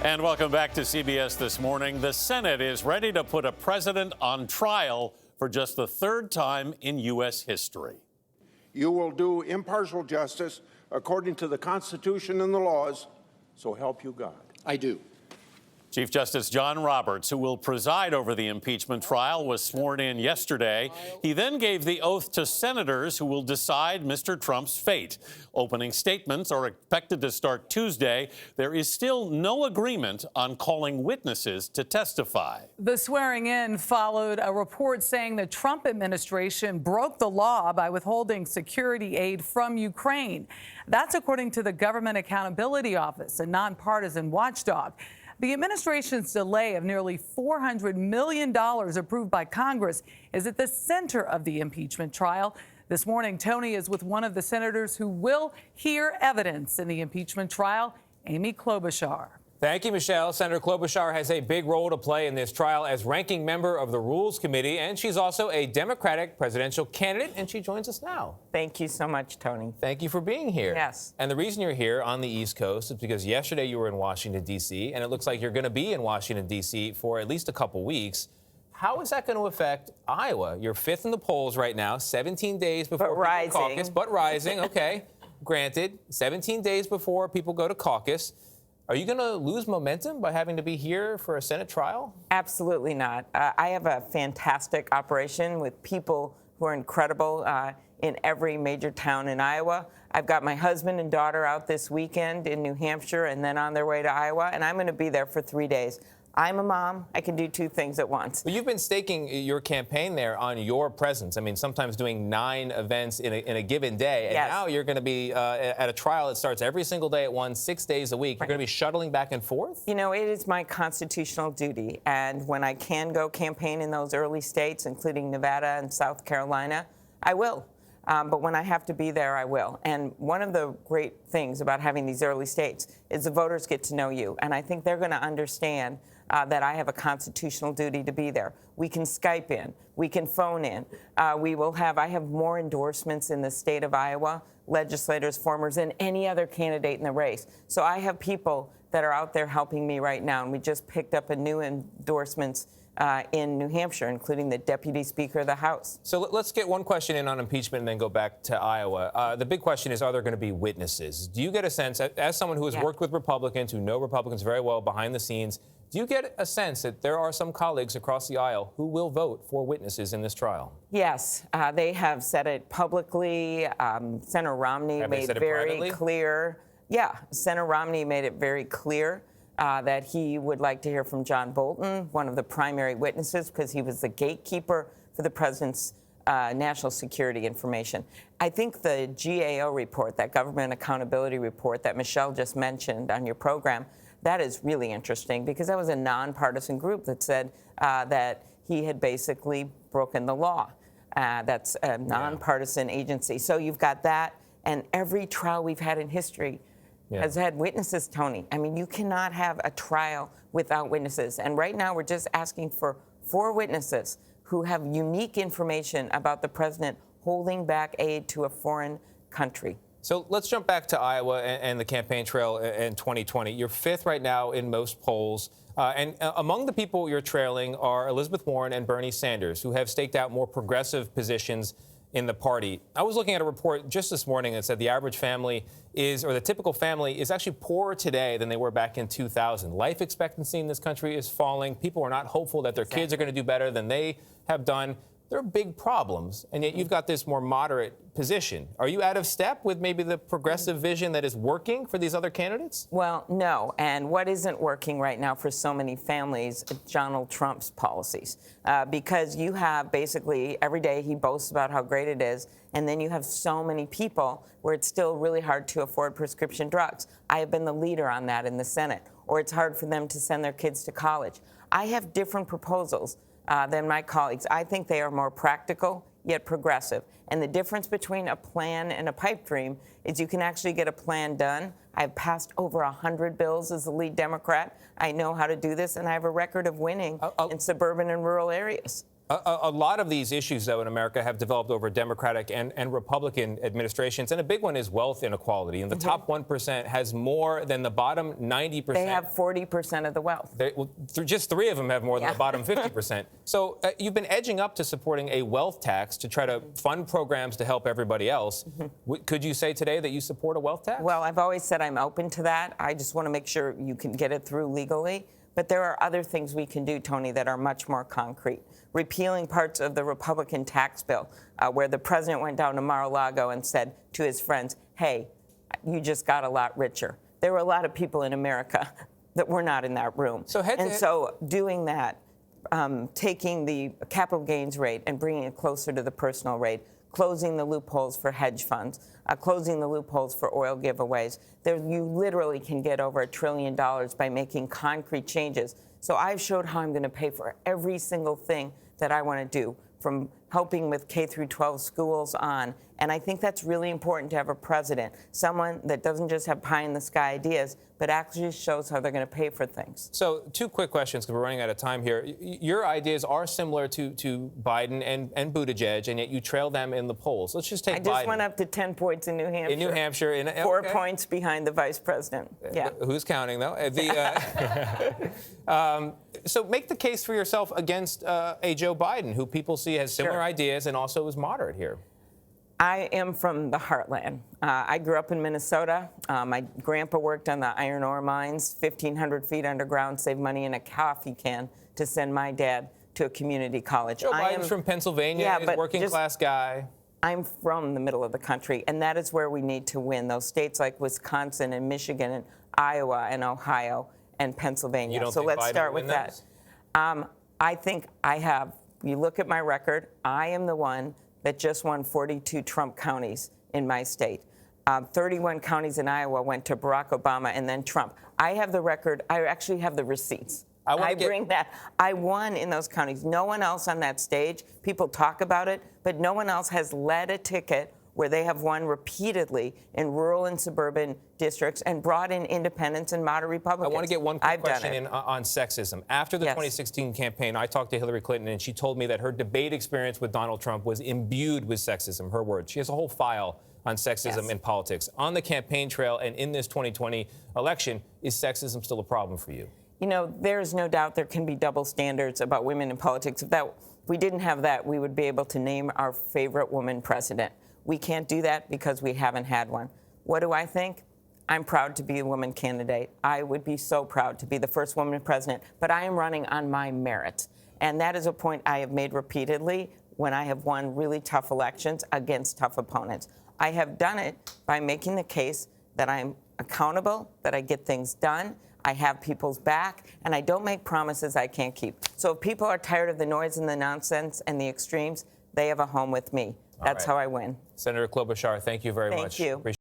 And welcome back to CBS This Morning. The Senate is ready to put a president on trial for just the third time in U.S. history. You will do impartial justice according to the Constitution and the laws, so help you God. I do. Chief Justice John Roberts, who will preside over the impeachment trial, was sworn in yesterday. He then gave the oath to senators who will decide Mr. Trump's fate. Opening statements are expected to start Tuesday. There is still no agreement on calling witnesses to testify. The swearing in followed a report saying the Trump administration broke the law by withholding security aid from Ukraine. That's according to the Government Accountability Office, a nonpartisan watchdog. The administration's delay of nearly $400 million approved by Congress is at the center of the impeachment trial. This morning, Tony is with one of the senators who will hear evidence in the impeachment trial, Amy Klobuchar. Thank you, Michelle. Senator Klobuchar has a big role to play in this trial as ranking member of the Rules Committee, and she's also a Democratic presidential candidate, and she joins us now. Thank you so much, Tony. Thank you for being here. Yes. And the reason you're here on the East Coast is because yesterday you were in Washington, D.C., and it looks like you're going to be in Washington, D.C. for at least a couple weeks. How is that going to affect Iowa? You're fifth in the polls right now, 17 days before rising. caucus, but rising. Okay, granted, 17 days before people go to caucus. Are you going to lose momentum by having to be here for a Senate trial? Absolutely not. I have a fantastic operation with people who are incredible in every major town in Iowa. I've got my husband and daughter out this weekend in New Hampshire and then on their way to Iowa, and I'm going to be there for 3 days. I'm a mom. I can do two things at once. Well, you've been staking your campaign there on your presence. I mean, sometimes doing 9 events in a given day. And Yes. now you're going to be at a trial that starts every single day at 1, 6 days a week. You're going to be shuttling back and forth? You know, it is my constitutional duty. And when I can go campaign in those early states, including Nevada and South Carolina, I will. But when I have to be there, I will. And one of the great things about having these early states is the voters get to know you. And I think they're going to understand that I have a constitutional duty to be there. We can Skype in. We can phone in. I have more endorsements in the state of Iowa, legislators, formers, than any other candidate in the race. So I have people that are out there helping me right now. And we just picked up a new endorsements in New Hampshire, including the Deputy Speaker of the House. So let's get one question in on impeachment and then go back to Iowa. The big question is, are there going to be witnesses? Do you get a sense, as someone who has worked with Republicans, who know Republicans very well behind the scenes, do you get a sense that there are some colleagues across the aisle who will vote for witnesses in this trial? Yes, they have said it publicly. Senator Romney made it very clear. Yeah, Senator Romney made it very clear that he would like to hear from John Bolton, one of the primary witnesses, because he was the gatekeeper for the president's national security information. I think the GAO report, that Government Accountability Report that Michelle just mentioned on your program, that is really interesting because that was a nonpartisan group that said that he had basically broken the law. That's a nonpartisan agency. So you've got that, and every trial we've had in history has had witnesses, Tony. I mean, you cannot have a trial without witnesses. And right now we're just asking for 4 witnesses who have unique information about the president holding back aid to a foreign country. So let's jump back to Iowa and the campaign trail in 2020. You're 5th right now in most polls. And among the people you're trailing are Elizabeth Warren and Bernie Sanders, who have staked out more progressive positions in the party. I was looking at a report just this morning that said the average family the typical family is actually poorer today than they were back in 2000. Life expectancy in this country is falling. People are not hopeful that their kids are going to do better than they have done. There are big problems, and yet you've got this more moderate position. Are you out of step with maybe the progressive vision that is working for these other candidates? Well, no. And what isn't working right now for so many families, Donald Trump's policies. Because you have basically every day he boasts about how great it is, and then you have so many people where it's still really hard to afford prescription drugs. I have been the leader on that in the Senate. Or it's hard for them to send their kids to college. I have different proposals than my colleagues. I think they are more practical, yet progressive. And the difference between a plan and a pipe dream is you can actually get a plan done. I've passed over 100 bills as the lead Democrat. I know how to do this, and I have a record of winning in suburban and rural areas. A lot of these issues, though, in America have developed over Democratic and Republican administrations, and a big one is wealth inequality. And the top 1% has more than the bottom 90%. They have 40% of the wealth. Just 3 of them have more than the bottom 50%. So you've been edging up to supporting a wealth tax to try to fund programs to help everybody else. Could you say today that you support a wealth tax? Well, I've always said I'm open to that. I just want to make sure you can get it through legally. But there are other things we can do, Tony, that are much more concrete. Repealing parts of the Republican tax bill, where the president went down to Mar-a-Lago and said to his friends, hey, you just got a lot richer. There were a lot of people in America that were not in that room. So doing that, taking the capital gains rate and bringing it closer to the personal rate, closing the loopholes for hedge funds, closing the loopholes for oil giveaways. You literally can get over $1 trillion by making concrete changes. So I've showed how I'm going to pay for every single thing that I want to do, from helping with K through 12 schools on. And I think that's really important to have a president, someone that doesn't just have pie-in-the-sky ideas, but actually shows how they're going to pay for things. So 2 quick questions, because we're running out of time here. Your ideas are similar to Biden and Buttigieg, and yet you trail them in the polls. Let's just take Biden. I just went up to 10 points in New Hampshire. In New Hampshire. 4 points behind the vice president. Yeah. Who's counting, though? So make the case for yourself against a Joe Biden, who people see has similar ideas and also is moderate here. I am from the heartland. I grew up in Minnesota. My grandpa worked on the iron ore mines, 1,500 feet underground, saved money in a coffee can to send my dad to a community college. Joe Biden's from Pennsylvania. He's a working-class guy. I'm from the middle of the country, and that is where we need to win. Those states like Wisconsin and Michigan and Iowa and Ohio and Pennsylvania. You don't so think let's Biden start will with win that. those? I think I have. You look at my record, I am the one that just won 42 Trump counties in my state. 31 counties in Iowa went to Barack Obama and then Trump. I have the record. I actually have the receipts. I bring that. I won in those counties. No one else on that stage, people talk about it, but no one else has led a ticket where they have won repeatedly in rural and suburban districts and brought in independents and moderate Republicans. I want to get one quick question in on sexism. After the 2016 campaign, I talked to Hillary Clinton, and she told me that her debate experience with Donald Trump was imbued with sexism, her words. She has a whole file on sexism in politics. On the campaign trail and in this 2020 election, is sexism still a problem for you? You know, there's no doubt there can be double standards about women in politics. If we didn't have that, we would be able to name our favorite woman president. We can't do that because we haven't had one. What do I think? I'm proud to be a woman candidate. I would be so proud to be the first woman president, but I am running on my merit. And that is a point I have made repeatedly when I have won really tough elections against tough opponents. I have done it by making the case that I'm accountable, that I get things done, I have people's back, and I don't make promises I can't keep. So if people are tired of the noise and the nonsense and the extremes, they have a home with me. That's how I win. Senator Klobuchar, thank you very much. Thank you. Appreciate